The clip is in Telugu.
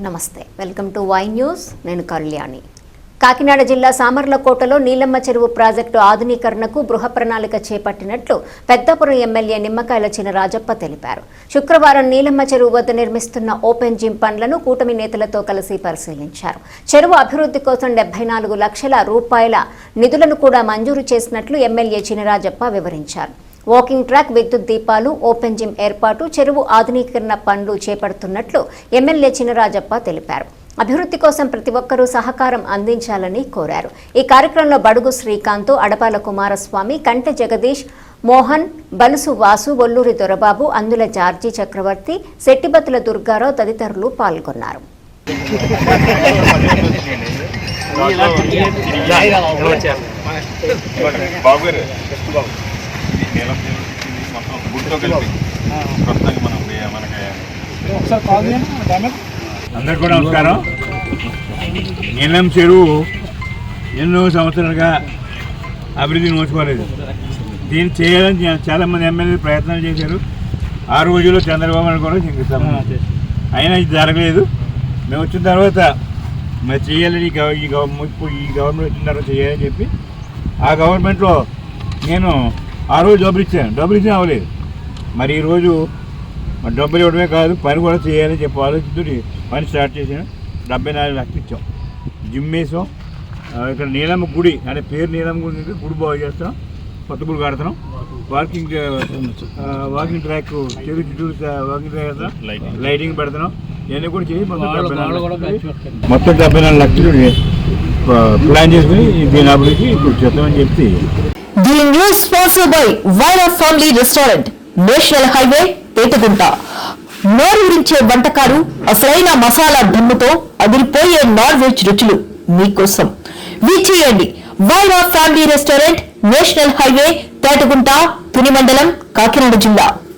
నమస్తే, వెల్కమ్ టు వై న్యూస్. నేను కళ్యాణి. కాకినాడ జిల్లా సామర్లకోటలో నీలమ్మ చెరువు ప్రాజెక్టు ఆధునీకరణకు గృహ ప్రణాళిక చేపట్టినట్లు పెద్దాపురం ఎమ్మెల్యే నిమ్మకాయల చినరాజప్ప తెలిపారు. శుక్రవారం నీలమ్మ చెరువు వద్ద నిర్మిస్తున్న ఓపెన్ జిమ్ పనులను కూటమి నేతలతో కలిసి పరిశీలించారు. చెరువు అభివృద్ధి కోసం 74 లక్షల రూపాయల నిధులను కూడా మంజూరు చేసినట్లు ఎమ్మెల్యే చినరాజప్ప వివరించారు. వాకింగ్ ట్రాక్, విద్యుత్ దీపాలు, ఓపెన్ జిమ్ ఏర్పాటు, చెరువు ఆధునీకరణ పనులు చేపడుతున్నట్లు ఎమ్మెల్యే చినరాజప్ప తెలిపారు. అభివృద్ధి కోసం ప్రతి ఒక్కరూ సహకారం అందించాలని కోరారు. ఈ కార్యక్రమంలో బడుగు శ్రీకాంత్, అడపాల కుమారస్వామి, కంటె జగదీష్, మోహన్, బలుసు వాసు, ఒల్లూరి దొరబాబు, అందుల జార్జి చక్రవర్తి, శెట్టిబత్తుల దుర్గారావు తదితరులు పాల్గొన్నారు. అందరికీ కూడా నమస్కారం. నీలం చెరువు ఎన్నో సంవత్సరాలుగా అభివృద్ధి నోచుకోలేదు. దీన్ని చేయాలని చాలామంది ఎమ్మెల్యేలు ప్రయత్నాలు చేశారు. ఆ రోజుల్లో చంద్రబాబు నాయుడు కూడా శంకుస్థాపన అయినా ఇది జరగలేదు. మేము వచ్చిన తర్వాత మరి చేయాలని ఈ గవర్నమెంట్ వచ్చిన తర్వాత చేయాలని చెప్పి ఆ గవర్నమెంట్లో నేను ఆ రోజు డబ్బులు ఇచ్చిన అవ్వలేదు. మరి ఈరోజు డబ్బులు ఇవ్వడమే కాదు, పని కూడా చేయాలని చెప్పి ఆలోచించి పని స్టార్ట్ చేసాను. 74 లక్షలు ఇచ్చాం. జిమ్ వేసాం. ఇక్కడ నీలమ్మ గుడి అంటే పేరు నీలమ్మ గుడి, గుడి బాగు చేస్తాం, కొత్త గుడి కడతాం. వాకింగ్ ట్రాక్, చెరువు చుట్టూ వాకింగ్ ట్రాక్ వేస్తాం, లైటింగ్ పెడతాం. ఇవన్నీ కూడా చేసి మొత్తం 74 లక్షలు ప్లాన్ చేసుకుని దీని అభివృద్ధి ఇప్పుడు చేద్దామని చెప్పి. The news sponsored by Vaira Family Restaurant, national highway, Etagunta. నోరూరించే వంటకాలు, అసలైన మసాలా దమ్ముతో అదిరిపోయే నాన్ వెజ్ రుచులు మీకోసం. విచ్చేయండి Vaira family restaurant, national highway, Tetagunta, Tuni మండలం, కాకినాడ జిల్లా.